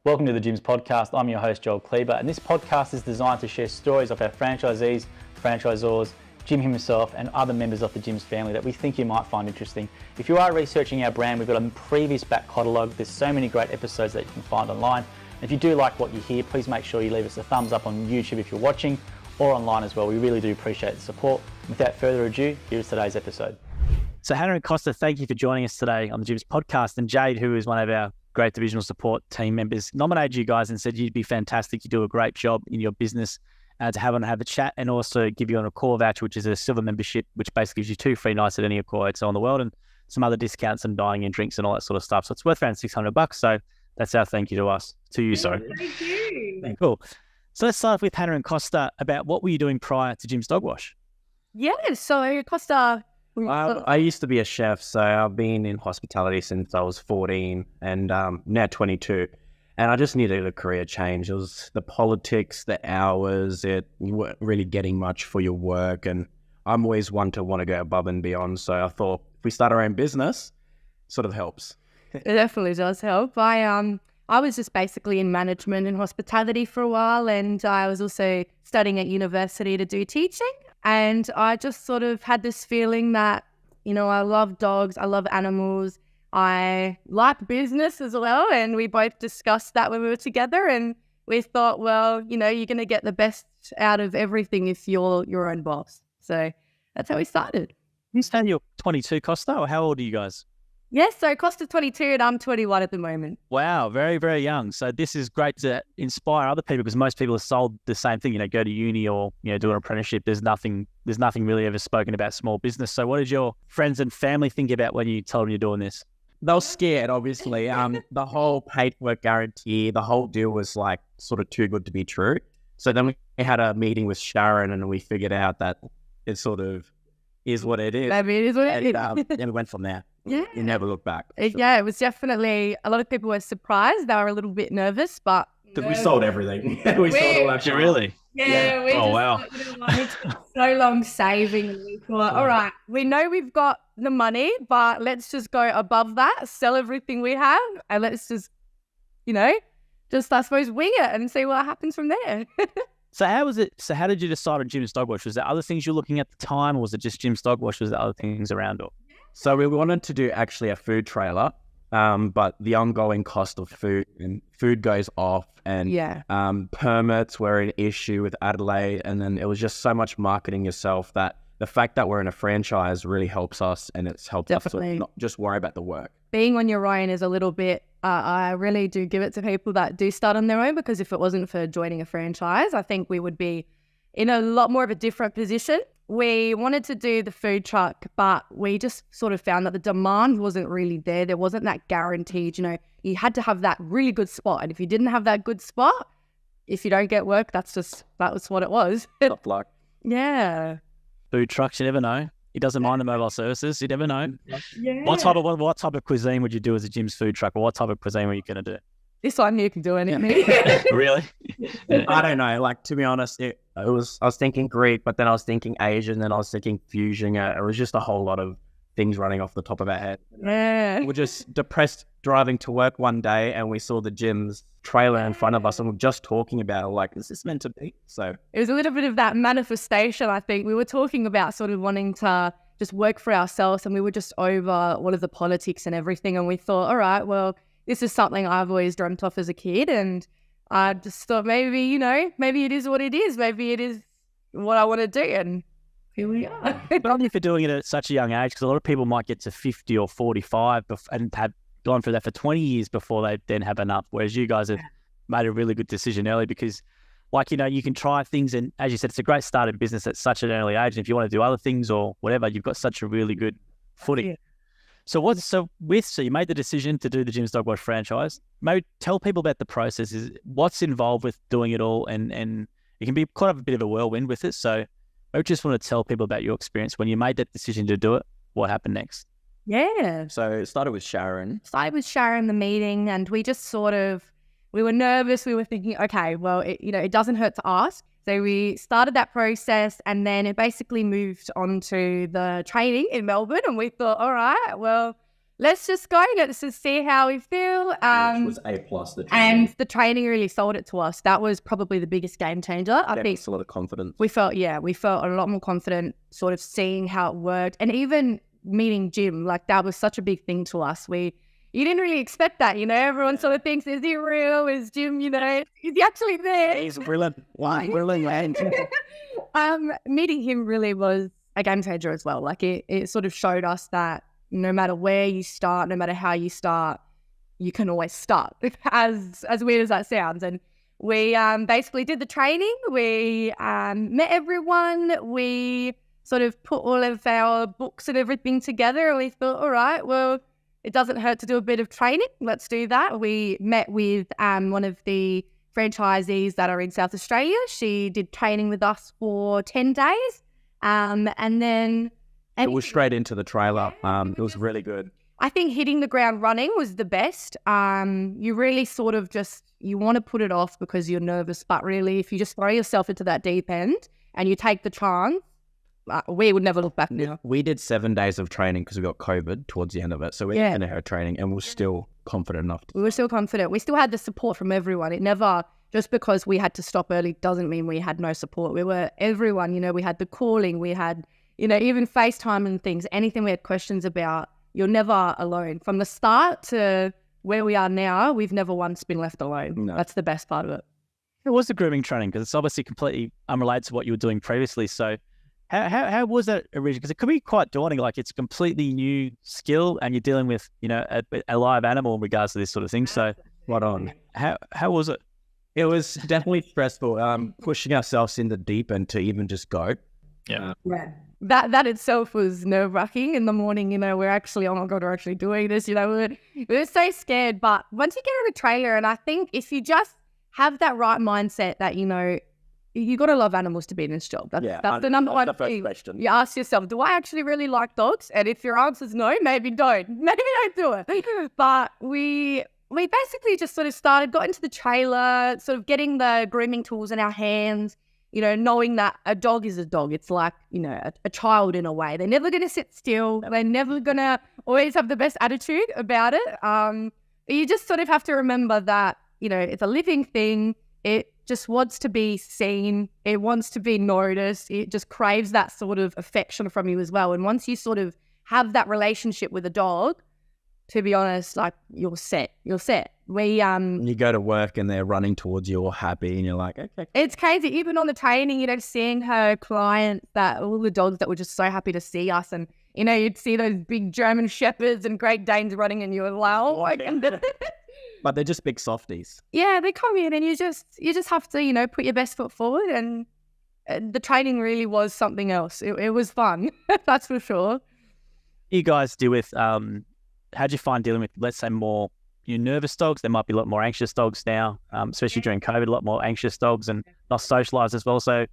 Welcome to the Gyms podcast. I'm your host, Joel Kleber, and this podcast is designed to share stories of our franchisees, franchisors, Jim himself, and other members of the Gyms family that we think you might find interesting. If you are researching our brand, we've got a previous back catalogue. There's so many great episodes that you can find online. And if you do like what you hear, please make sure you leave us a thumbs up on YouTube if you're watching, or online as well. We really do appreciate the support. Without further ado, here's today's episode. So Hannah and Costa, thank you for joining us today on the Gyms podcast. And Jade, who is one of our great divisional support team members, nominated you guys and said you'd be fantastic. You do a great job in your business to have a chat, and also give you an Accor voucher, which is a silver membership, which basically gives you 2 free nights at any Accor hotel in the world, and some other discounts and dining and drinks and all that sort of stuff. So it's worth around $600. So that's our thank you to you. Sorry. Thank you. Cool. So let's start off with Hannah and Costa about what were you doing prior to Jim's Dog Wash? Yeah, so Costa. I used to be a chef, so I've been in hospitality since I was 14 and now 22. And I just needed a career change. It was the politics, the hours, you weren't really getting much for your work. And I'm always one to want to go above and beyond. So I thought if we start our own business, it sort of helps. It definitely does help. I was just basically in management and hospitality for a while, and I was also studying at university to do teaching. And I just sort of had this feeling that, I love dogs, I love animals, I like business as well. And we both discussed that when we were together, and we thought, well, you're going to get the best out of everything if you're your own boss. So that's how we started. You said you're 22, Costa, or how old are you guys? Yes, so Costa's 22 and I'm 21 at the moment. Wow, very, very young. So this is great to inspire other people, because most people are sold the same thing, go to uni or, do an apprenticeship. There's nothing really ever spoken about small business. So what did your friends and family think about when you told them you're doing this? They were scared, obviously. The whole paid work guarantee, the whole deal was like sort of too good to be true. So then we had a meeting with Sharon and we figured out that it sort of is what it is. I mean, it is what it is. And we went from there. Yeah. You never look back. Yeah, it was definitely, a lot of people were surprised. They were a little bit nervous, but... Because we sold everything. we sold all our Really? Yeah, we oh, wow. So long saving. And we thought, all right, we know we've got the money, but let's just go above that, sell everything we have, and let's just, I suppose, wing it and see what happens from there. So how was it? So how did you decide on Jim's Dog Wash? Was there other things you were looking at the time, or was it just Jim's Dog Wash? Was there other things around it? So we wanted to do actually a food trailer, but the ongoing cost of food goes off, and permits were an issue with Adelaide, and then it was just so much marketing yourself that the fact that we're in a franchise really helps us, and it's helped us to not just worry about the work. Being on your own is a little bit, I really do give it to people that do start on their own, because if it wasn't for joining a franchise, I think we would be in a lot more of a different position. We wanted to do the food truck, but we just sort of found that the demand wasn't really there. There wasn't that guaranteed, you had to have that really good spot. And if you didn't have that good spot, if you don't get work, that was what it was. Tough luck. Yeah. Food trucks, you never know. He doesn't mind the mobile services. You never know. Yeah. What type of cuisine would you do as a Jim's food truck, or what type of cuisine were you going to do? This one here can do anything. Really? I don't know. Like, to be honest, I was thinking Greek, but then I was thinking Asian, then I was thinking fusion. It was just a whole lot of things running off the top of our head. Yeah. We're just depressed driving to work one day, and we saw the Jim's trailer in front of us, and we're just talking about it, like, is this meant to be? So it was a little bit of that manifestation, I think. We were talking about sort of wanting to just work for ourselves, and we were just over all of the politics and everything, and we thought, all right, well, this is something I've always dreamt of as a kid, and I just thought maybe it is what it is. Maybe it is what I want to do, and here we are. But only for doing it at such a young age, because a lot of people might get to 50 or 45 and have gone through that for 20 years before they then have enough, whereas you guys have made a really good decision early, because, you can try things, and as you said, it's a great start in business at such an early age, and if you want to do other things or whatever, you've got such a really good footing. Yeah. So you made the decision to do the Jim's Dog Wash franchise. Maybe tell people about the process. What's involved with doing it all, and it can be quite a bit of a whirlwind with it. So maybe just want to tell people about your experience when you made that decision to do it. What happened next? Yeah. So it started with Sharon. The meeting, and we just we were nervous. We were thinking, okay, well, it doesn't hurt to ask. So we started that process, and then it basically moved on to the training in Melbourne, and we thought, all right, well, let's just go. Let's just see how we feel. Which was A+. And the training really sold it to us. That was probably the biggest game changer. I think a lot of confidence. we felt a lot more confident sort of seeing how it worked. And even meeting Jim, like that was such a big thing to us. You didn't really expect that, everyone sort of thinks, is he real? Is Jim, is he actually there? He's brilliant. Why? Brilliant. Meeting him really was a game changer as well. Like it sort of showed us that no matter where you start, no matter how you start, you can always start, as weird as that sounds. And we basically did the training. We met everyone. We sort of put all of our books and everything together. And we thought, all right, well, it doesn't hurt to do a bit of training. Let's do that. We met with one of the franchisees that are in South Australia. She did training with us for 10 days. And then... It was straight into the trailer. It was really good. I think hitting the ground running was the best. You really sort of you want to put it off because you're nervous. But really, if you just throw yourself into that deep end and you take the chance, we would never look back now. We did 7 days of training because we got COVID towards the end of it. So we had our training and we're still confident enough. We were still confident. We still had the support from everyone. It never, just because we had to stop early doesn't mean we had no support. We were everyone, we had the calling, we had, even FaceTime and things, anything we had questions about. You're never alone. From the start to where we are now, we've never once been left alone. No. That's the best part of it. It was the grooming training because it's obviously completely unrelated to what you were doing previously. So how was that originally? Because it could be quite daunting. Like it's a completely new skill and you're dealing with, a live animal in regards to this sort of thing. So right on. How was it? It was definitely stressful. Pushing ourselves in the deep end to even just go. Yeah. That itself was nerve-wracking in the morning. We're actually, oh my God, we're actually doing this. We were so scared. But once you get on a trailer, and I think if you just have that right mindset that, you got to love animals to be in this job. That's the number one thing. Question. You ask yourself, do I actually really like dogs? And if your answer is no, maybe don't. Maybe don't do it. But we basically just sort of got into the trailer, sort of getting the grooming tools in our hands, knowing that a dog is a dog. It's like, a child in a way. They're never going to sit still. They're never going to always have the best attitude about it. You just sort of have to remember that, it's a living thing. It just wants to be seen. It wants to be noticed. It just craves that sort of affection from you as well. And once you sort of have that relationship with a dog, to be honest, like you're set. You go to work and they're running towards you all happy and you're like, okay. It's crazy. Even on the training, seeing her clients, that all the dogs that were just so happy to see us, and you'd see those big German Shepherds and Great Danes running and you were like, oh my God. But they're just big softies. Yeah, they come in and you just have to, put your best foot forward, and the training really was something else. It was fun, that's for sure. You guys deal with, how'd you find dealing with, let's say, more nervous dogs? There might be a lot more anxious dogs now, especially during COVID, a lot more anxious dogs and not socialised as well. So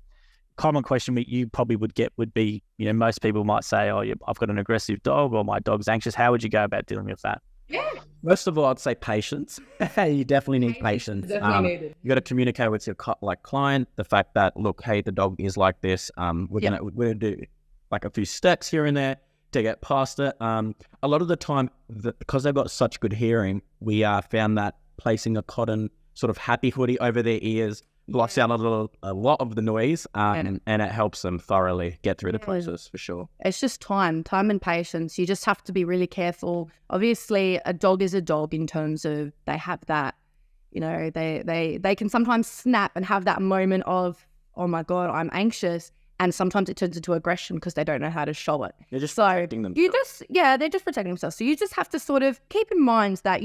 common question you probably would get would be, most people might say, oh, I've got an aggressive dog or my dog's anxious. How would you go about dealing with that? Yeah. First of all, I'd say patience. You definitely need patience. You got to communicate with your client the fact that, look, hey, the dog is like this. We're gonna do like a few steps here and there to get past it. A lot of the time, because they've got such good hearing, we found that placing a cotton sort of happy hoodie over their ears blocks out a lot of the noise, and it helps them thoroughly get through the process for sure. It's just time and patience. You just have to be really careful. Obviously, a dog is a dog in terms of they have that, they can sometimes snap and have that moment of, oh my God, I'm anxious. And sometimes it turns into aggression because they don't know how to show it. They're just protecting themselves. They're just protecting themselves. So you just have to sort of keep in mind that,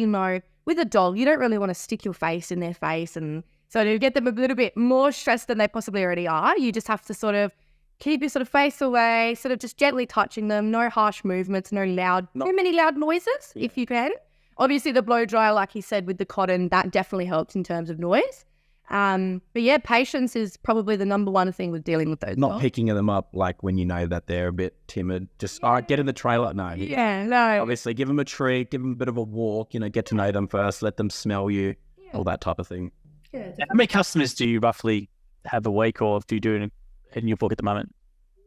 with a dog, you don't really want to stick your face in their face. And so to get them a little bit more stressed than they possibly already are, you just have to sort of keep your sort of face away, sort of just gently touching them, no harsh movements, too many loud noises if you can. Obviously the blow dryer, like he said, with the cotton, that definitely helps in terms of noise. But yeah, patience is probably the number one thing with dealing with those Not dogs. picking them up like when you know that they're a bit timid. Just, all right, get in the trailer. No. Yeah, no. Obviously, give them a treat, give them a bit of a walk, get to know them first, let them smell you, all that type of thing. Yeah, how many customers do you roughly have a week, or do you do in your book at the moment?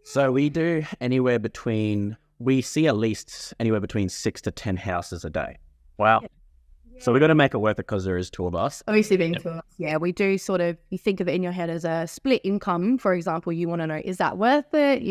So we do anywhere between we see at least anywhere between 6 to 10 houses a day. Wow. So we've got to make it worth it because there is 2 of us. Obviously being to us, yeah, we do sort of, you think of it in your head as a split income, for example. You want to know, is that worth it?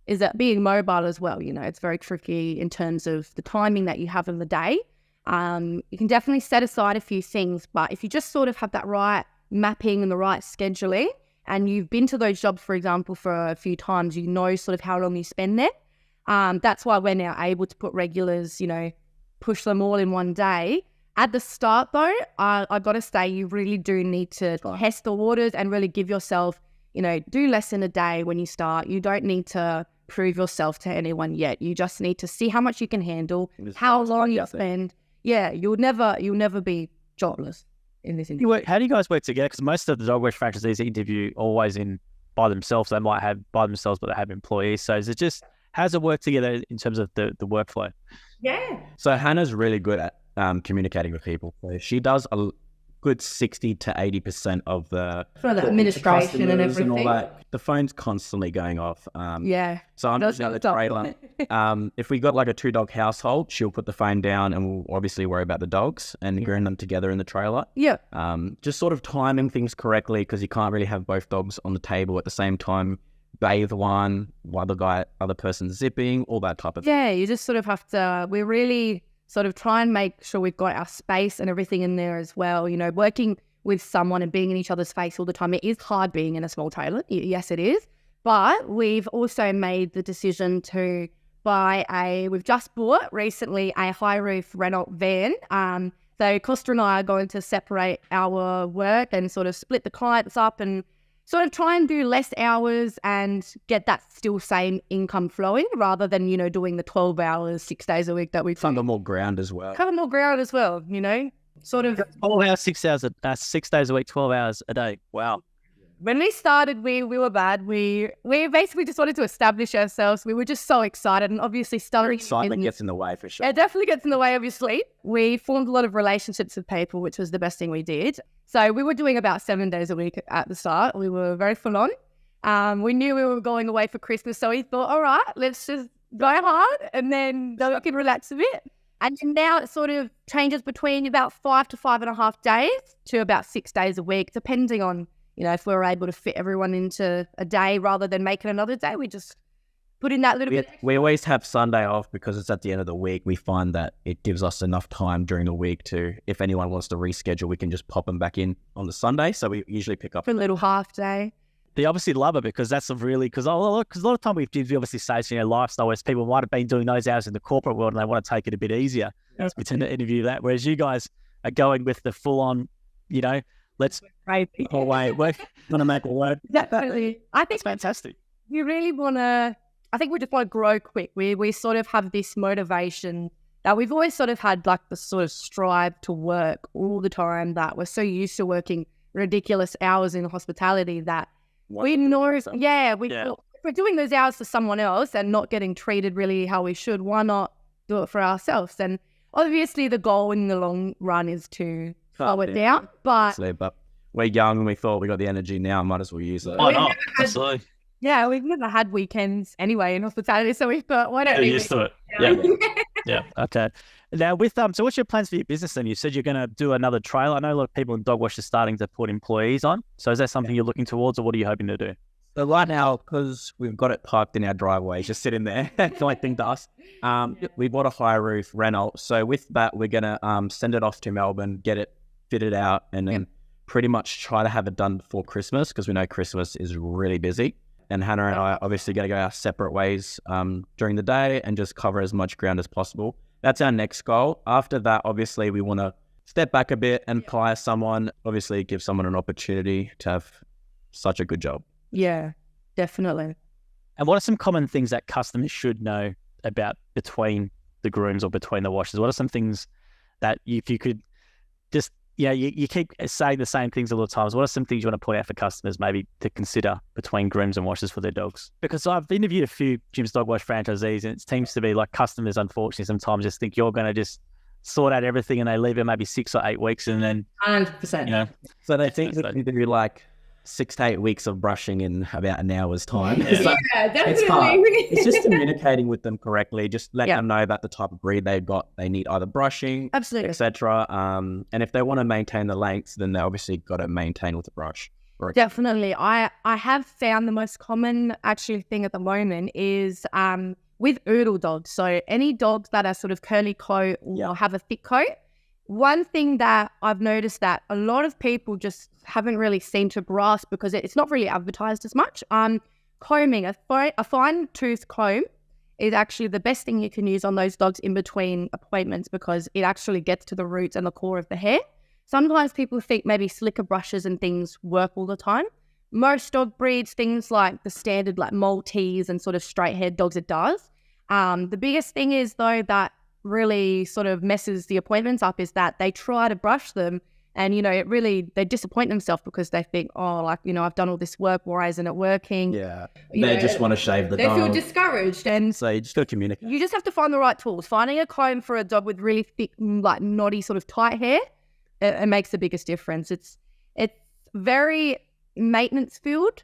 Is that being mobile as well? You know, it's very tricky in terms of the timing that you have in the day. You can definitely set aside a few things, but if you just sort of have that right mapping and the right scheduling, and you've been to those jobs, for example, for a few times, you know sort of how long you spend there. That's why we're now able to put regulars, you know, push them all in one day. At the start, though, I've got to say, you really do need to test the waters and really give yourself, you know, do less in a day when you start. You don't need to prove yourself to anyone yet. You just need to see how much you can handle, how long you spend. Yeah, you'll never be jobless in this industry. How do you guys work together? Because most of the dog wash franchisees interview always by themselves. They might have by themselves, but they have employees. So is it just, how does it work together in terms of the workflow? Yeah. So Hannah's really good at communicating with people. So she does a good 60 to 80% of the administration and everything. all that. The phone's constantly going off. So I'm just at the trailer. If we got like a 2-dog household, she'll put the phone down and we'll obviously worry about the dogs and groom them together in the trailer. Yeah. Just sort of timing things correctly, because you can't really have both dogs on the table at the same time. Bathe one while the other person's zipping, all that type of thing. Yeah, you just sort of have to, we really sort of try and make sure we've got our space and everything in there as well. You know, working with someone and being in each other's face all the time, it is hard being in a small trailer. Yes, it is. But we've also made the decision to we've just bought recently a high roof Renault van. So Costa and I are going to separate our work and sort of split the clients up and sort of try and do less hours and get that still same income flowing, rather than, you know, doing the 12 hours, 6 days a week that we cover more ground as well. Cover more ground as well, you know, sort of. 12 hours, 6 hours, 6 days a week, 12 hours a day. Wow. When we started, we were bad. We basically just wanted to establish ourselves. We were just so excited, and obviously starting. Excitement gets in the way for sure. It definitely gets in the way of your sleep. We formed a lot of relationships with people, which was the best thing we did. So we were doing about 7 days a week at the start. We were very full on. We knew we were going away for Christmas, so we thought, all right, let's just go hard, and then we can relax a bit. And now it sort of changes between about 5 to 5.5 days to about 6 days a week, depending on, you know, if we were able to fit everyone into a day rather than make it another day. We just put in that little bit. We always have Sunday off because it's at the end of the week. We find that it gives us enough time during the week to, if anyone wants to reschedule, we can just pop them back in on the Sunday. So we usually pick up for a little half day. They obviously love it because that's because a lot of time we obviously say, you know, lifestyle where people might have been doing those hours in the corporate world and they want to take it a bit easier. Yes. We tend to interview that, whereas you guys are going with the full on, you know, let's we're going to make it work. Definitely. I think it's fantastic. We really want to, I think we just want to grow quick. We sort of have this motivation that we've always sort of had, like the sort of strive to work all the time, that we're so used to working ridiculous hours in hospitality that we know, if we're doing those hours for someone else and not getting treated really how we should, why not do it for ourselves? And obviously the goal in the long run is to slow it down, but we're young and we thought we got the energy now, might as well use it. Oh, no, absolutely. Yeah, we've never had weekends anyway in hospitality, so we thought, why don't we? Used to it. Yeah. Okay. Now, with so what's your plans for your business then? You said you're going to do another trailer. I know a lot of people in dog wash are starting to put employees on. So is that something you're looking towards, or what are you hoping to do? So right now, because we've got it parked in our driveway, just sitting there, collecting dust, we bought a high roof Renault. So with that, we're going to send it off to Melbourne, get it fitted out, and then pretty much try to have it done before Christmas, because we know Christmas is really busy. And Hannah and I are obviously going to go our separate ways during the day and just cover as much ground as possible. That's our next goal. After that, obviously, we want to step back a bit and hire someone, obviously give someone an opportunity to have such a good job. Yeah, definitely. And what are some common things that customers should know about between the grooms or between the washers? What are some things that if you could just, you keep saying the same things all the times. What are some things you want to point out for customers maybe to consider between grooms and washers for their dogs? Because I've interviewed a few Jim's Dog Wash franchisees, and it seems to be like customers, unfortunately, sometimes just think you're going to just sort out everything and they leave it maybe 6 or 8 weeks and then 100%. You know. So they think that you do like 6 to 8 weeks of brushing in about an hour's time. Yeah, definitely. It's hard. It's just communicating with them correctly. Just let them know that the type of breed they've got, they need either brushing, Absolutely. etc. And if they want to maintain the lengths, then they obviously got to maintain with the brush. Definitely. I have found the most common actually thing at the moment is with oodle dogs. So any dogs that are sort of curly coat or have a thick coat. One thing that I've noticed that a lot of people just haven't really seemed to grasp because it's not really advertised as much. Combing, a fine tooth comb is actually the best thing you can use on those dogs in between appointments because it actually gets to the roots and the core of the hair. Sometimes people think maybe slicker brushes and things work all the time. Most dog breeds, things like the standard like Maltese and sort of straight-haired dogs, it does. The biggest thing is though that really sort of messes the appointments up is that they try to brush them and, they disappoint themselves because they think, I've done all this work, why isn't it working? Yeah, they just want to shave the dog. They feel discouraged. And so you just got to communicate. You just have to find the right tools. Finding a comb for a dog with really thick, like knotty sort of tight hair, it makes the biggest difference. It's very maintenance filled,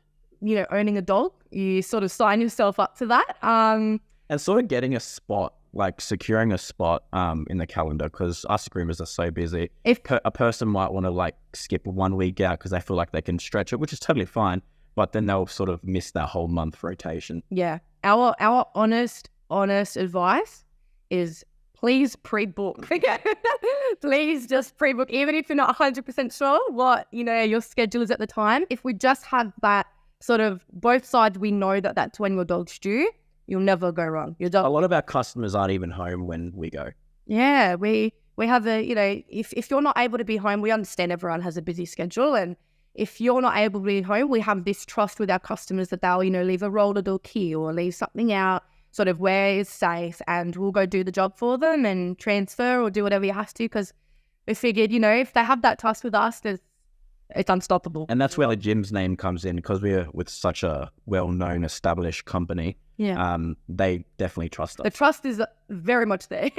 owning a dog. You sort of sign yourself up to that. And sort of getting a spot, like securing a spot in the calendar, because us groomers are so busy. If a person might want to like skip 1 week out because they feel like they can stretch it, which is totally fine, but then they'll sort of miss that whole month rotation. Yeah. Our honest advice is please pre-book. Please just pre-book, even if you're not 100% sure what, your schedule is at the time. If we just have that sort of both sides, we know that that's when your dog's due, you'll never go wrong. Your dog. A lot of our customers aren't even home when we go. Yeah, we have if you're not able to be home, we understand everyone has a busy schedule. And if you're not able to be home, we have this trust with our customers that they'll, leave a roller dog key or leave something out sort of where it's safe, and we'll go do the job for them and transfer or do whatever you have to, because we figured, if they have that trust with us, it's unstoppable. And that's where the gym's name comes in, because we're with such a well-known, established company. Yeah. They definitely trust us. The trust is very much there.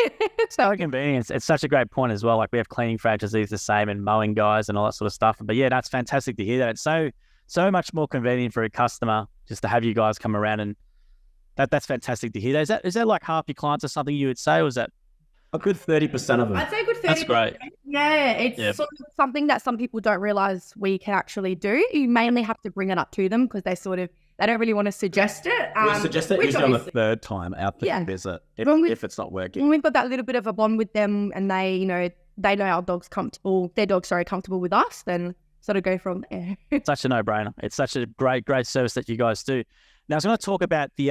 So convenient. It's such a great point as well. Like we have cleaning franchisees the same and mowing guys and all that sort of stuff. But yeah, that's fantastic to hear that. It's so much more convenient for a customer just to have you guys come around, and that's fantastic to hear. Is that like half your clients or something you would say, or is that a good 30% of them? I'd say a good 30%. That's great. Yeah, it's sort of something that some people don't realize we can actually do. You mainly have to bring it up to them because they don't really want to suggest it. We suggest it usually on the third time out the visit if it's not working. When we've got that little bit of a bond with them and they know our dog's comfortable, their dog's comfortable with us, then sort of go from there. Such a no-brainer. It's such a great service that you guys do. Now, I was going to talk about the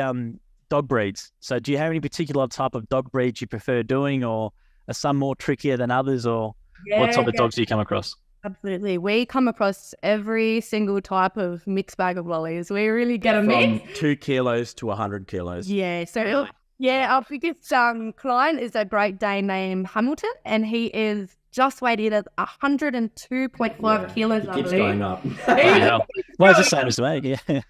dog breeds. So do you have any particular type of dog breeds you prefer doing, or are some more trickier than others, or what type of dogs do you come across? Absolutely. We come across every single type of mixed bag of lollies. We really get a mix. From 2 kilos to 100 kilos. Yeah. So, our biggest client is a Great Dane named Hamilton, and he is just weighed in at 102.5 kilos. He keeps going up. Well, it's the same as me. Yeah.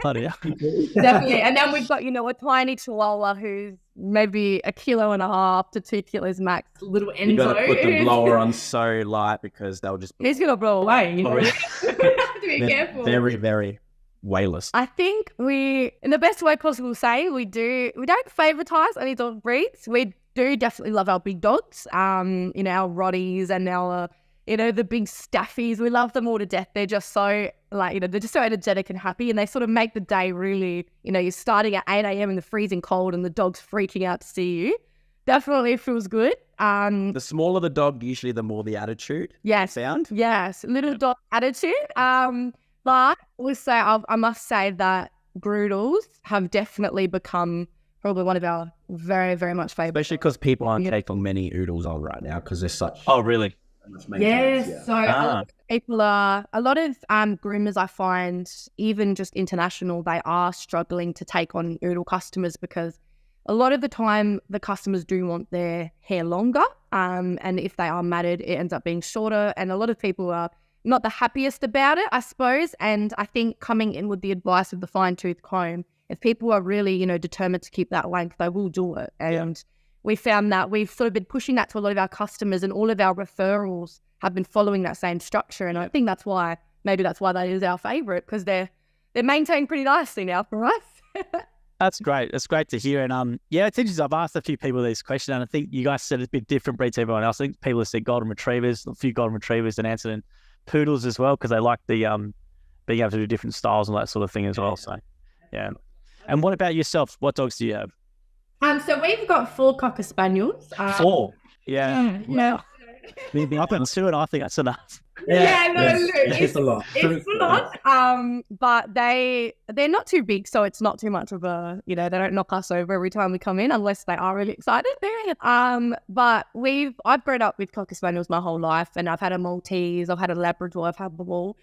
Bloody hell. Definitely. And then we've got, a tiny chihuahua who's maybe 1.5 kilos to 2 kilos max. Little Enzo. You got to put the blower on so light because they'll just... He's going to blow away. You have to be careful. Very, very weightless. I think we, in the best way possible, we don't favouritize any dog breeds. We do definitely love our big dogs, our Rotties and our... the big staffies, we love them all to death. They're just so, they're just so energetic and happy, and they sort of make the day really, you're starting at 8 a.m. in the freezing cold and the dog's freaking out to see you. Definitely feels good. The smaller the dog, usually the more the attitude sound. Yes, little dog attitude. But also, I must say that Groodles have definitely become probably one of our very, very much favourite. Especially because people aren't taking many oodles on right now because they're such... Oh, really? Yes, so a lot of groomers, I find, even just international, they are struggling to take on oodle customers because a lot of the time the customers do want their hair longer, and if they are matted, it ends up being shorter, and a lot of people are not the happiest about it, I suppose. And I think coming in with the advice of the fine-tooth comb, if people are really, determined to keep that length, they will do it. And we found that we've sort of been pushing that to a lot of our customers, and all of our referrals have been following that same structure. And I think that's why maybe that's why that is our favourite, because they're maintained pretty nicely now for us. That's great. That's great to hear. And yeah, it's interesting. I've asked a few people this question, and I think you guys said it's a bit different breed to everyone else. I think people have said golden retrievers, a few golden retrievers, and answered in poodles as well, because they like the being able to do different styles and that sort of thing as well. So yeah. And what about yourself? What dogs do you have? So we've got 4 Cocker Spaniels. 4? Yeah. Yeah. I've got 2 and I think that's enough. It's a lot. It's a lot. But they're not too big, so it's not too much of a, they don't knock us over every time we come in unless they are really excited. But I've grown up with Cocker Spaniels my whole life, and I've had a Maltese, I've had a Labrador, I've had them all.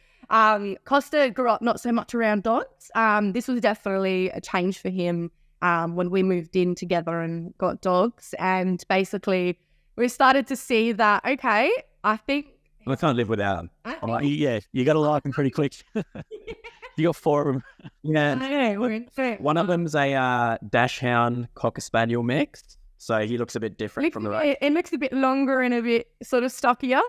Costa grew up not so much around dogs. This was definitely a change for him when we moved in together and got dogs, and basically we started to see that, okay, I think I can't live without them. You got to like them pretty quick. You got 4 of them. Yeah. One of them's a Dachshund Cocker Spaniel mix, so he looks a bit different from the rest. It looks a bit longer and a bit sort of stockier.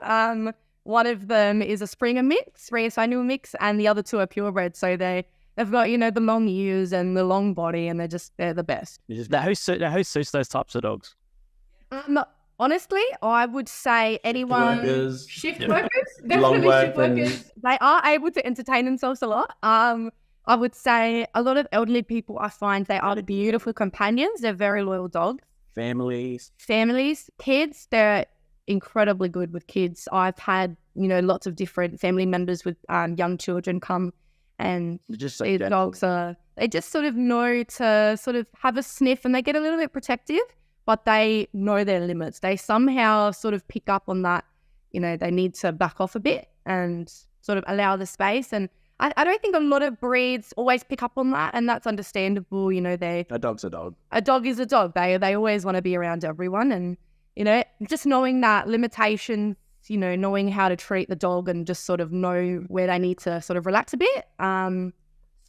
One of them is a Springer Spaniel mix, and the other 2 are purebred, so they've got, the long ears and the long body, and they're the best. Now, who suits those types of dogs? Honestly, I would say anyone... Shift workers. Long work. They are able to entertain themselves a lot. I would say a lot of elderly people, I find they are beautiful companions. They're very loyal dogs. Families. Kids, they're incredibly good with kids. I've had, lots of different family members with young children come, and these dogs they just sort of know to sort of have a sniff, and they get a little bit protective, but they know their limits. They somehow sort of pick up on that, they need to back off a bit and sort of allow the space. And I don't think a lot of breeds always pick up on that, and that's understandable. A dog's a dog. A dog is a dog. They always want to be around everyone, and, just knowing that limitation, knowing how to treat the dog and just sort of know where they need to sort of relax a bit.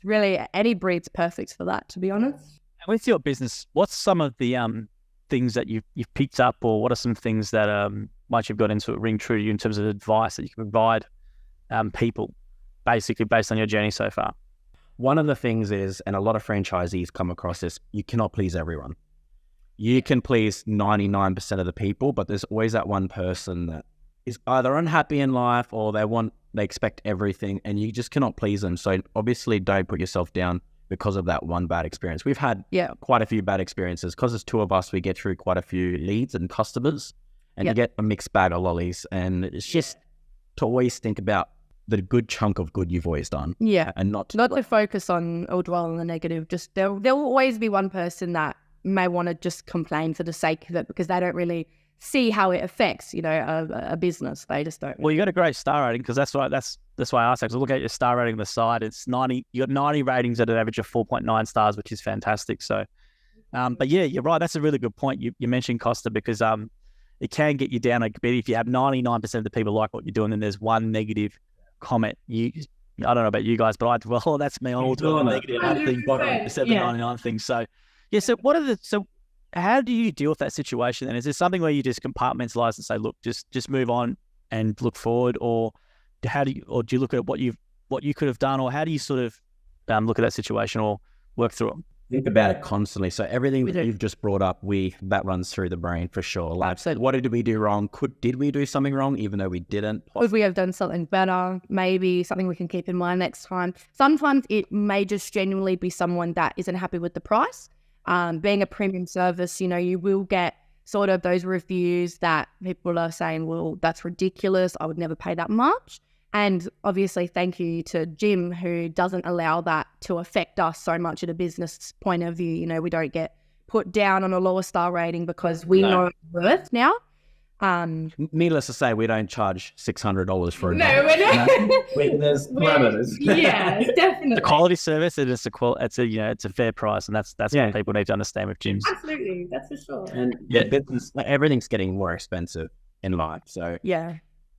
Really, any breed's perfect for that, to be honest. And with your business, what's some of the things that you've picked up, or what are some things that once you've got into it ring true to you in terms of advice that you can provide people, basically based on your journey so far? One of the things is, and a lot of franchisees come across this, you cannot please everyone. You can please 99% of the people, but there's always that one person that is either unhappy in life or they expect everything, and you just cannot please them. So obviously don't put yourself down because of that one bad experience. We've had quite a few bad experiences. Because there's 2 of us, we get through quite a few leads and customers, and you get a mixed bag of lollies. And it's just to always think about the good chunk of good you've always done. Yeah. And not to focus on or dwell on the negative. Just there will always be one person that may want to just complain for the sake of it, because they don't really see how it affects, a business. They just don't. Well, you got a great star rating, because that's why I asked that. Because look at your star rating on the side, it's 90. You got 90 ratings at an average of 4.9 stars, which is fantastic. So, but yeah, you're right. That's a really good point. You mentioned Costa, because it can get you down a bit if you have 99% of the people like what you're doing, and there's one negative comment. I don't know about you guys, but that's me. I'll do a negative thing, except the 99 things. So yeah. So how do you deal with that situation? And is there something where you just compartmentalize and say, look, just move on and look forward, or do you look at what you could have done, or how do you sort of look at that situation or work through it? Think about it constantly. So everything that you've just brought up, that runs through the brain for sure. Like, what did we do wrong? Did we do something wrong, even though we didn't? Could we have done something better? Maybe something we can keep in mind next time. Sometimes it may just genuinely be someone that isn't happy with the price. Being a premium service, you will get sort of those reviews that people are saying, well, that's ridiculous. I would never pay that much. And obviously, thank you to Jim, who doesn't allow that to affect us so much at a business point of view. We don't get put down on a lower star rating because we know it's worth now. Needless to say, we don't charge $600 for a dog. No, we're not. There's parameters. Yeah, definitely. The quality service, it's a fair price, and that's what people need to understand with gyms. Absolutely, that's for sure. And everything's getting more expensive in life, so yeah.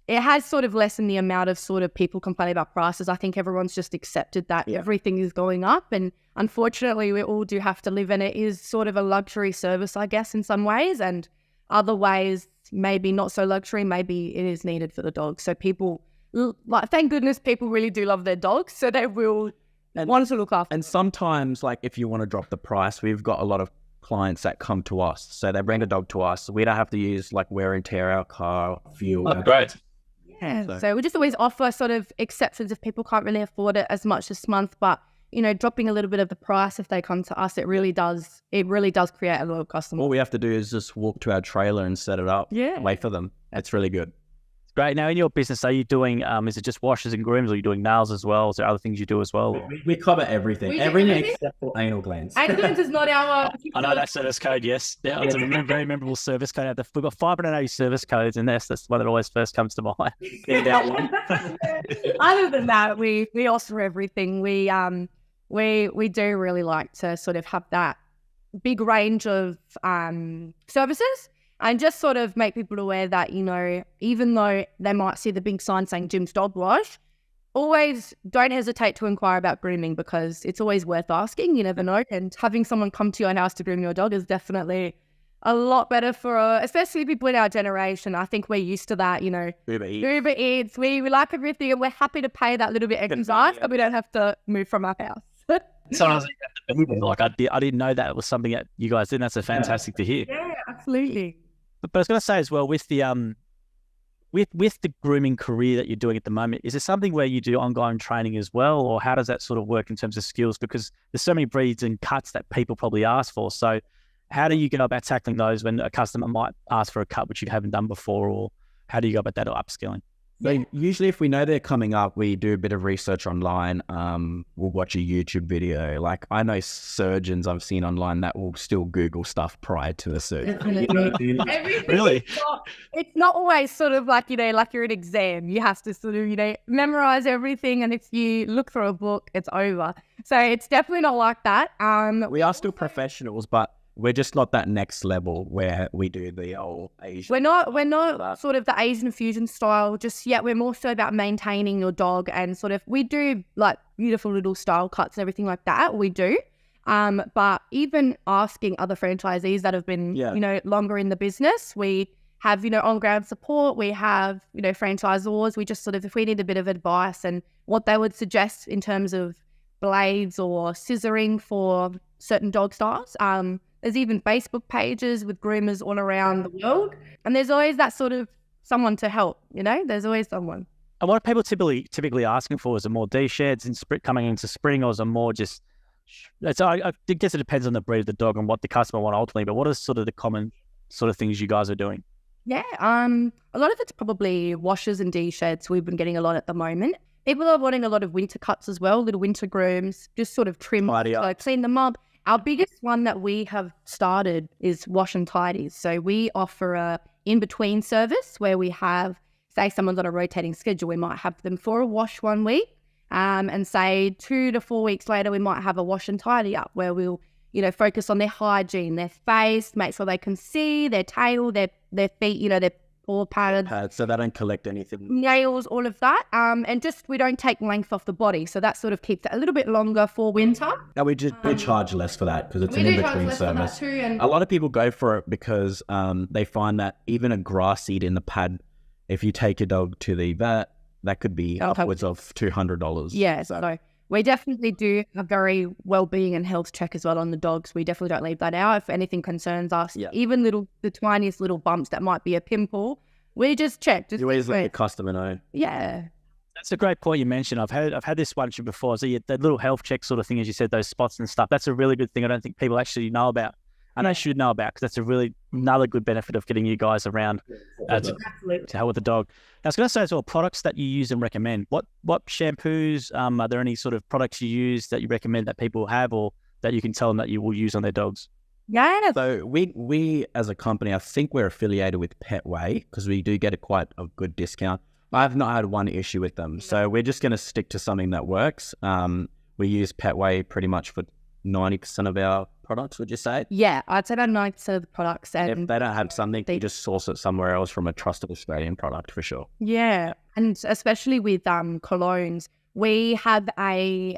It has sort of lessened the amount of sort of people complaining about prices. I think everyone's just accepted that everything is going up, and unfortunately we all do have to live in it. It is sort of a luxury service, I guess, in some ways, and other ways maybe not so luxury. Maybe it is needed for the dog. So people like, thank goodness people really do love their dogs, so they will want to look after. And sometimes, like, if you want to drop the price, we've got a lot of clients that come to us. So they bring a dog to us. We don't have to use like wear and tear our car, fuel. Oh, great. Yeah. So we just always offer sort of exceptions if people can't really afford it as much this month, but dropping a little bit of the price if they come to us, it really does create a lot of customers. All we have to do is just walk to our trailer and set it up. Yeah. Wait for them. It's really good. Great. Now, in your business, are you doing, is it just washes and grooms, or are you doing nails as well? Is there other things you do as well? We cover everything. Everything except for anal glands. Anal glands is not our... I know that service code, yes. Yeah, it's a very memorable service code. We've got 580 service codes, and that's one that always first comes to mind. Other than that, we offer everything. We do really like to sort of have that big range of services. And just sort of make people aware that, even though they might see the big sign saying Jim's Dog Wash, always don't hesitate to inquire about grooming, because it's always worth asking. You never know. And having someone come to your house to groom your dog is definitely a lot better for, especially people in our generation. I think we're used to that, Uber Eats. We like everything, and we're happy to pay that little bit extra, but we don't have to move from our house. Sometimes I didn't know that was something that you guys did. That's fantastic to hear. Yeah, absolutely. But I was going to say as well, with the with the grooming career that you're doing at the moment, is there something where you do ongoing training as well, or how does that sort of work in terms of skills? Because there's so many breeds and cuts that people probably ask for. So how do you go about tackling those when a customer might ask for a cut which you haven't done before, or how do you go about that, or upskilling? So usually if we know they're coming up, we do a bit of research online. We'll watch a YouTube video. Like, I know surgeons I've seen online that will still Google stuff prior to the surgery. Really? It's not always sort of like, like you're an exam. You have to sort of, memorize everything. And if you look through a book, it's over. So it's definitely not like that. We are still professionals, but we're just not that next level where we do the old Asian. We're not sort of the Asian fusion style just yet. We're more so about maintaining your dog, and sort of, we do like beautiful little style cuts and everything like that. We do. But even asking other franchisees that have been, longer in the business, we have, on-ground support. We have, franchisors. We just sort of, if we need a bit of advice and what they would suggest in terms of blades or scissoring for certain dog styles. There's even Facebook pages with groomers all around the world. And there's always that sort of someone to help, there's always someone. And what are people typically asking for? Is it more D-sheds coming into spring, or is it more just, I guess it depends on the breed of the dog and what the customer want ultimately, but what are sort of the common sort of things you guys are doing? Yeah, a lot of it's probably washes and D-sheds. We've been getting a lot at the moment. People are wanting a lot of winter cuts as well, little winter grooms, just sort of trim, so clean them up. Our biggest one that we have started is wash and tidies. So we offer a in-between service where we have, say someone's on a rotating schedule, we might have them for a wash 1 week, and say 2 to 4 weeks later, we might have a wash and tidy up where we'll, focus on their hygiene, their face, make sure they can see, their tail, their feet, their paw pads. So they don't collect anything. Nails, all of that. And just, we don't take length off the body. So that sort of keeps it a little bit longer for winter. Now we charge less for that because it's an in-between service. A lot of people go for it because they find that even a grass seed in the pad, if you take your dog to the vet, that could be upwards of $200. Yeah, so we definitely do a very well-being and health check as well on the dogs. We definitely don't leave that out. If anything concerns us, even the tiniest little bumps that might be a pimple, we just check. You always let the customer know. Yeah. That's a great point you mentioned. I've had this one before. So that little health check sort of thing, as you said, those spots and stuff, that's a really good thing I don't think people actually know about. And they should know about, because that's another good benefit of getting you guys around to help with the dog. Now, I was going to say as well, products that you use and recommend. What shampoos, are there any sort of products you use that you recommend that people have, or that you can tell them that you will use on their dogs? Yeah. So we as a company, I think we're affiliated with Petway because we do get quite a good discount. I've not had one issue with them. So we're just going to stick to something that works. We use Petway pretty much for 90% of our products, would you say? Yeah, I'd say about 90% of the products. And if they don't have something, you just source it somewhere else from a trusted Australian product for sure. Yeah, and especially with colognes, we have a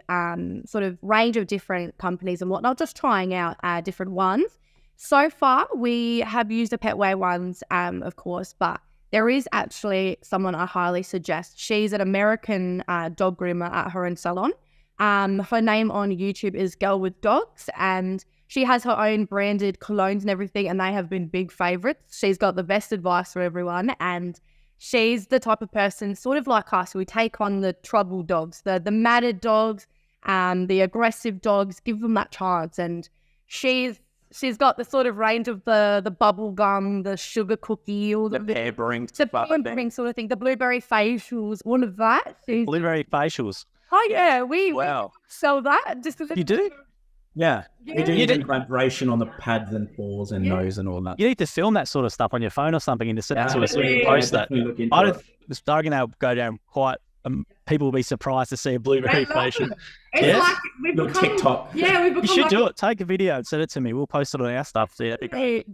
sort of range of different companies and whatnot, just trying out different ones. So far, we have used the Petway ones, of course, but there is actually someone I highly suggest. She's an American dog groomer at her own salon. Her name on YouTube is Girl with Dogs, and she has her own branded colognes and everything, and they have been big favorites. She's got the best advice for everyone, and she's the type of person, sort of like us, who take on the trouble dogs, the matted dogs, the aggressive dogs, give them that chance. And she's got the sort of range of the bubble gum, the sugar cookie, all the pampering, sort of thing, the blueberry facials, all of that. Blueberry facials. Oh yeah, we sell that. Just you do? Yeah. Yeah. You do vibration on the pads and paws and nose and all that. You need to film that sort of stuff on your phone or something and just sort of Yeah, post that. definitely look I into don't think they'll go down quite. People will be surprised to see a blueberry facial. It's Yes. like we've Little become, TikTok. Yeah, we've become You should like, do it. Take a video and send it to me. We'll post it on our stuff. So yeah,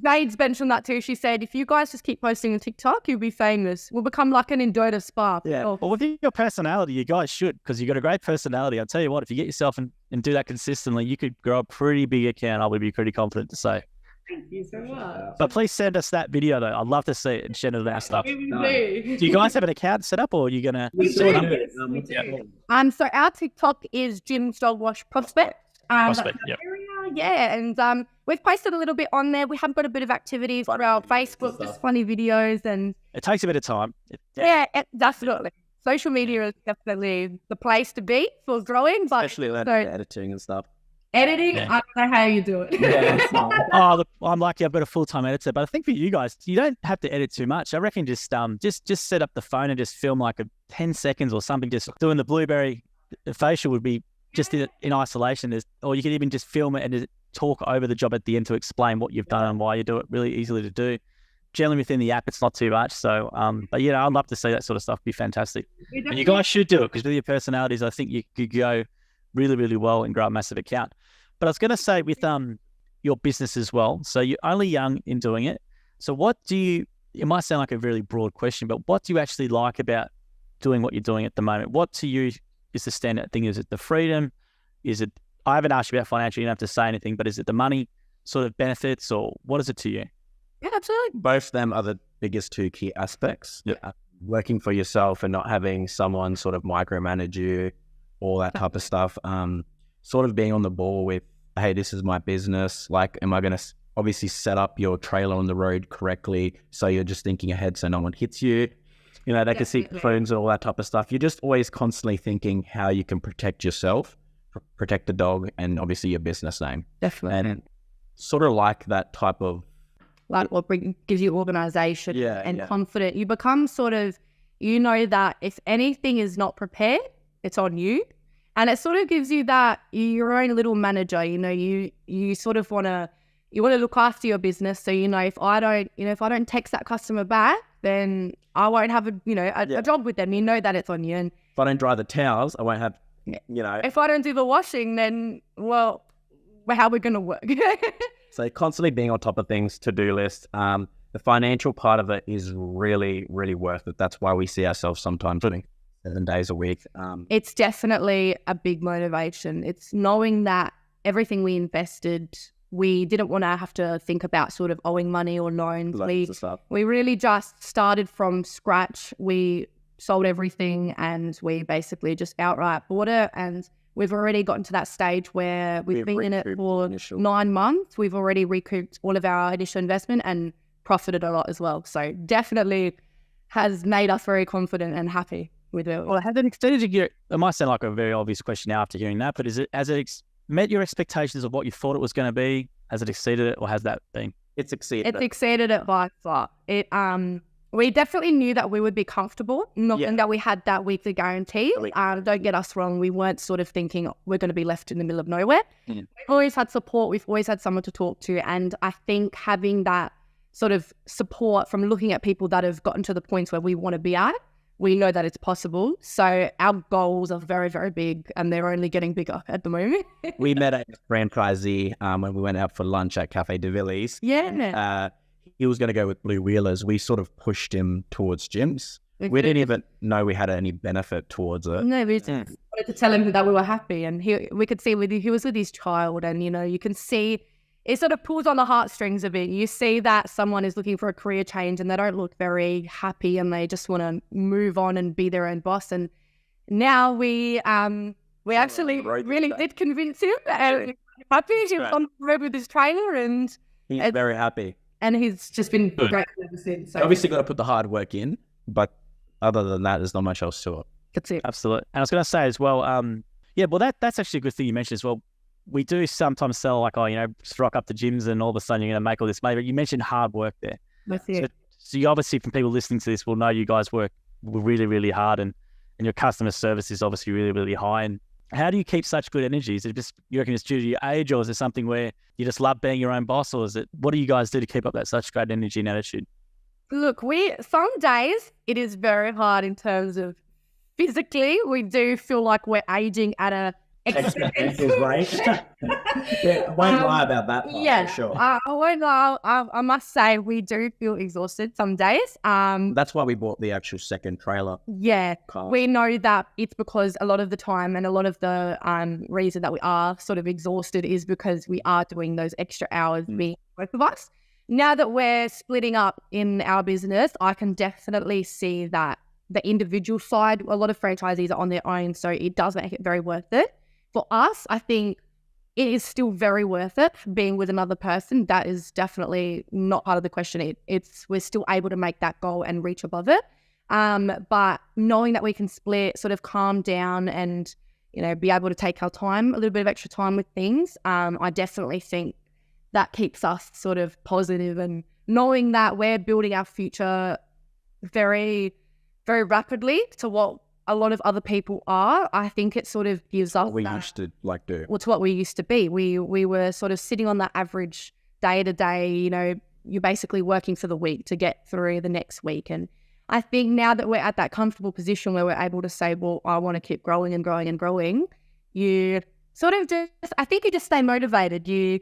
Zaid's mentioned that too. She said, if you guys just keep posting on TikTok, you'll be famous. We'll become like an Indota spa. yeah. Oh. Well, with your personality, you guys should, because you've got a great personality. I'll tell you what, if you get yourself and do that consistently, you could grow a pretty big account. I would be pretty confident to say. Thank you so much. But please send us that video though. I'd love to see it and share it with our stuff. We Do do. you guys have an account set up, or are you gonna? So our TikTok is Jim's Dog Wash Prospect. Prospect, yep. Yeah, and we've posted a little bit on there. We have got a bit of activities for our Facebook, just funny videos, and It takes a bit of time. definitely. Social media is definitely the place to be for growing, but Especially that so editing and stuff. editing, Yeah. I don't know how you do it. Oh, look, I'm lucky. I've got a full-time editor, but I think for you guys, you don't have to edit too much. I reckon just set up the phone and just film like 10 seconds or something. Just doing the blueberry facial would be just in isolation. Or you could even just film it and just talk over the job at the end to explain what you've done and why you do it. Really easily to do. Generally within the app, it's not too much. So, but I'd love to see that sort of stuff. It'd be fantastic. And you guys should do it, because with your personalities, I think you could go really, really well and grow a massive account. But I was going to say with your business as well. So you're only young in doing it. So it might sound like a really broad question, but what do you actually like about doing what you're doing at the moment? What to you is the standout thing? Is it the freedom? I haven't asked you about financial, you don't have to say anything, but is it the money sort of benefits, or what is it to you? Yeah, absolutely. Both of them are the biggest two key aspects. Working for yourself and not having someone sort of micromanage you, all that type of stuff. Sort of being on the ball with, hey, this is my business. Like, am I going to obviously set up your trailer on the road correctly so you're just thinking ahead so no one hits you? They can see phones and all that type of stuff. You're just always constantly thinking how you can protect yourself, protect the dog, and obviously your business name. Definitely. And sort of like that type of... Like what gives you organization and yeah. confident. You become sort of, that if anything is not prepared, it's on you. And it sort of gives you that, your own little manager, you sort of want to look after your business. So, if I don't text that customer back, then I won't have a job with them. You know that it's on you. And if I don't dry the towels, I won't have, if I don't do the washing, then, well, how are we going to work? So constantly being on top of things, to-do list. The financial part of it is really, really worth it. That's why we see ourselves sometimes doing 7 days a week. It's definitely a big motivation. It's knowing that everything we invested, we didn't want to have to think about sort of owing money or loans. We really just started from scratch. We sold everything and we basically just outright bought it. And we've already gotten to that stage where we've been in it for 9 months. We've already recouped all of our initial investment and profited a lot as well. So definitely has made us very confident and happy with it. Well, has it exceeded it might sound like a very obvious question now after hearing that, but has it met your expectations of what you thought it was going to be? Has it exceeded it, or has that been? It's exceeded it. It's exceeded it by far. We definitely knew that we would be comfortable, knowing that we had that weekly guarantee. Don't get us wrong, we weren't sort of thinking we're going to be left in the middle of nowhere. We've always had support. We've always had someone to talk to. And I think having that sort of support from looking at people that have gotten to the points where we want to be at, we know that it's possible. So our goals are very, very big, and they're only getting bigger at the moment. We met a franchisee when we went out for lunch at Cafe de Villiers. Yeah. He was going to go with Blue Wheelers. We sort of pushed him towards gyms. We didn't even know we had any benefit towards it. No, we just wanted to tell him that we were happy, and we could see he was with his child, and you can see it sort of pulls on the heartstrings a bit. You see that someone is looking for a career change and they don't look very happy and they just want to move on and be their own boss. And now we actually really did convince him, and happy. He was on the road with his trainer, and he's very happy. And he's just been great ever since. So. Obviously got to put the hard work in, but other than that, there's not much else to it. That's it. Absolutely. And I was going to say as well, that's actually a good thing you mentioned as well. We do sometimes sell like, just rock up to gyms and all of a sudden you're going to make all this money. But you mentioned hard work there. That's it. So you obviously, from people listening to this, will know you guys work really, really hard, and your customer service is obviously really, really high. And how do you keep such good energy? Is it just, you reckon it's due to your age, or is it something where you just love being your own boss, or what do you guys do to keep up that such great energy and attitude? Look, some days it is very hard in terms of physically. We do feel like we're aging at a exponential rate. Yeah, I won't lie about that part, yeah, for sure. I won't lie. I must say we do feel exhausted some days. That's why we bought the actual second trailer. Yeah, we know that it's because a lot of the time and a lot of the reason that we are sort of exhausted is because we are doing those extra hours being both of us. Now that we're splitting up in our business, I can definitely see that the individual side, a lot of franchisees are on their own, so it does make it very worth it. For us, I think it is still very worth it being with another person. That is definitely not part of the question. We're still able to make that goal and reach above it. But knowing that we can split, sort of calm down and, be able to take our time, a little bit of extra time with things, I definitely think that keeps us sort of positive, and knowing that we're building our future very, very rapidly to what a lot of other people are, I think it sort of gives us what we used to do. Well, to what we used to be. We were sort of sitting on that average day to day, you're basically working for the week to get through the next week. And I think now that we're at that comfortable position where we're able to say, well, I want to keep growing and growing and growing, you sort of I think you just stay motivated. You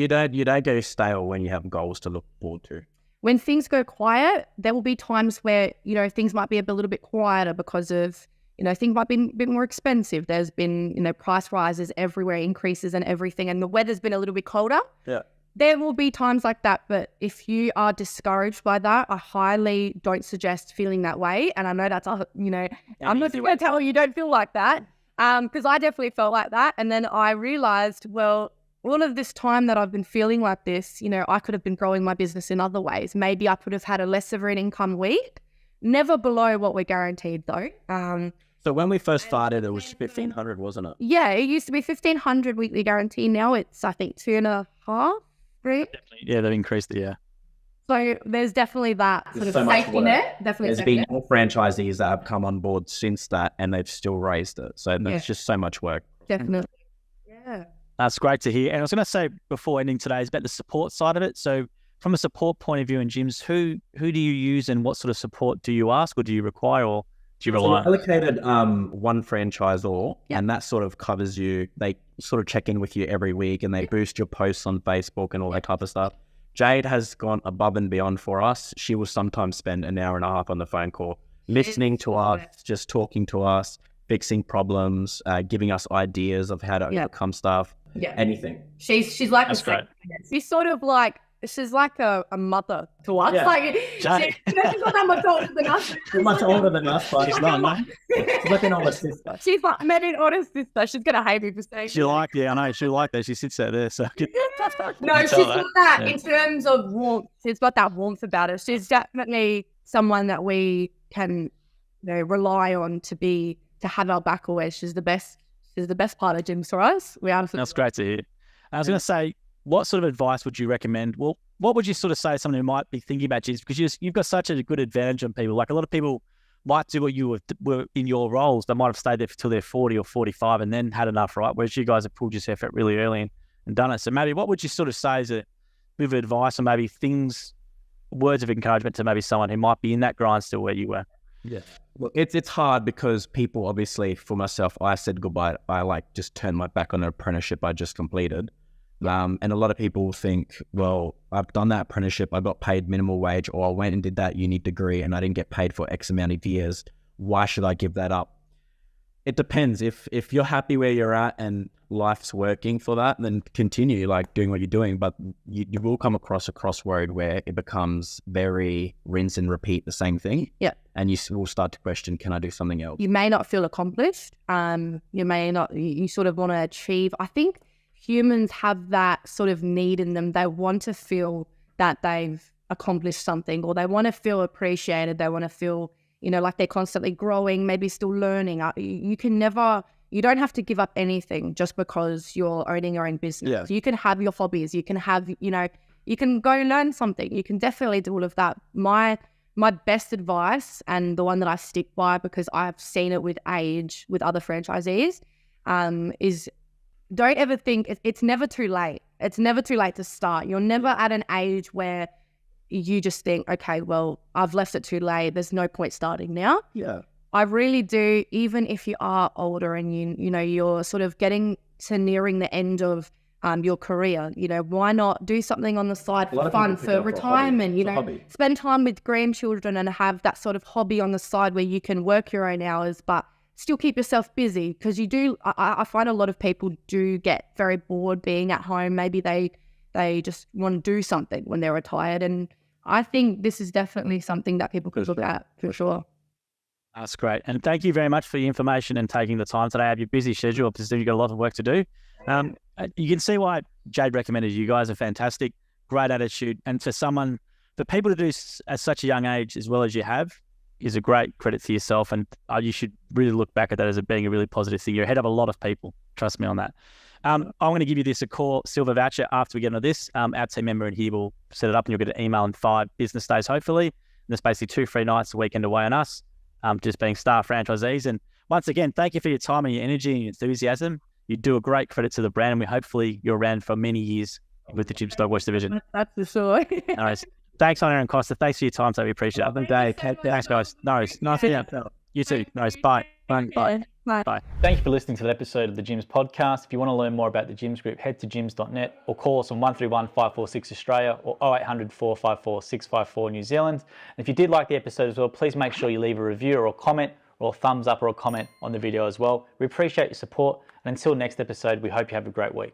don't go stale when you have goals to look forward to. When things go quiet, there will be times where, things might be a little bit quieter because of, things might be a bit more expensive. There's been, price rises everywhere, increases and everything, and the weather's been a little bit colder. Yeah. There will be times like that, but if you are discouraged by that, I highly don't suggest feeling that way. And I know that's, I'm not going to tell you don't feel like that, because I definitely felt like that. And then I realized, well, all of this time that I've been feeling like this, I could have been growing my business in other ways. Maybe I could have had a less of an income week, never below what we're guaranteed though. So when we first started, it was 1,500, wasn't it? Yeah, it used to be 1,500 weekly guarantee. Now it's, I think, 2.5, right? Yeah, they've increased it, yeah. So there's definitely that sort of so safety net. Definitely there's been more franchisees that have come on board since that, and they've still raised it. So there's just so much work. Definitely. Yeah. That's great to hear. And I was going to say before ending today is about the support side of it. So from a support point of view in gyms, who do you use and what sort of support do you ask or do you require, or do you rely on? So we allocated one franchisor, and that sort of covers you. They sort of check in with you every week, and they boost your posts on Facebook and all that type of stuff. Jade has gone above and beyond for us. She will sometimes spend an hour and a half on the phone call, listening to us, just talking to us, fixing problems, giving us ideas of how to overcome stuff. Yeah. Anything. She's like That's great. She's sort of like, she's like a mother to us. Yeah. Like she's not that much older than us. She's much older than us, but she's not, mate. She's like an older sister. She's like maybe an older sister. She's gonna hate me for saying I know, she'll like that. She sits there, so no, she's got that in terms of warmth. She's got that warmth about her. She's definitely someone that we can, rely on to have our back always. She's the best part of gyms for us. That's great to hear. I was going to say, what sort of advice would you recommend? Well, what would you sort of say to someone who might be thinking about gyms? Because you've got such a good advantage on people. Like a lot of people might do what you were in your roles. They might have stayed there until they're 40 or 45 and then had enough, right? Whereas you guys have pulled yourself out really early and done it. So maybe what would you sort of say as a bit of advice, or maybe words of encouragement to maybe someone who might be in that grind still where you were? Yeah. Well, it's hard because people, obviously, for myself, I said goodbye. I just turned my back on an apprenticeship I just completed. And a lot of people think, well, I've done that apprenticeship, I got paid minimum wage, or I went and did that uni degree and I didn't get paid for X amount of years. Why should I give that up? It depends. If you're happy where you're at and life's working for that, then continue like doing what you're doing. But you will come across a crossroad where it becomes very rinse and repeat the same thing. Yeah. And you will start to question, can I do something else? You may not feel accomplished. You may not, you sort of want to achieve. I think humans have that sort of need in them. They want to feel that they've accomplished something, or they want to feel appreciated. They want to feel, like they're constantly growing, maybe still learning. You don't have to give up anything just because you're owning your own business. Yeah. You can have your hobbies. You can have, you can go learn something. You can definitely do all of that. My best advice, and the one that I stick by because I've seen it with age with other franchisees, is don't ever think it's never too late. It's never too late to start. You're never at an age where you just think, okay, well, I've left it too late. There's no point starting now. Yeah. I really do. Even if you are older and you're sort of getting to nearing the end of your career, why not do something on the side for fun, for retirement, spend time with grandchildren and have that sort of hobby on the side where you can work your own hours, but still keep yourself busy. Because I find a lot of people do get very bored being at home. Maybe they just want to do something when they're retired. And I think this is definitely something that people could look at for sure. That's great. And thank you very much for the information and taking the time today. I have your busy schedule because you've got a lot of work to do. You can see why Jade recommended you. You guys are fantastic, great attitude. And for people to do at such a young age as well as you have is a great credit to yourself. And you should really look back at that as being a really positive thing. You're ahead of a lot of people. Trust me on that. I'm going to give you this a core silver voucher after we get into this. Our team member in here will set it up and you'll get an email in 5 business days, hopefully. And there's basically 2 free nights a weekend away on us. Just being star franchisees. And once again, thank you for your time and your energy and your enthusiasm. You do a great credit to the brand, and hopefully you're around for many years with the Jim's Dog Wash division. That's for sure. All right. Thanks, Honor and Costa. Thanks for your time, so we appreciate it. Have a day. Thanks, guys. No worries. Nice. You too. No worries. Bye. Bye. Bye. Thank you for listening to the episode of the Gyms podcast. If you want to learn more about the Gyms Group, head to gyms.net or call us on 131 546 Australia or 0800 454 654 New Zealand. And if you did like the episode as well, please make sure you leave a review or a comment or a thumbs up or a comment on the video as well. We appreciate your support. And until next episode, we hope you have a great week.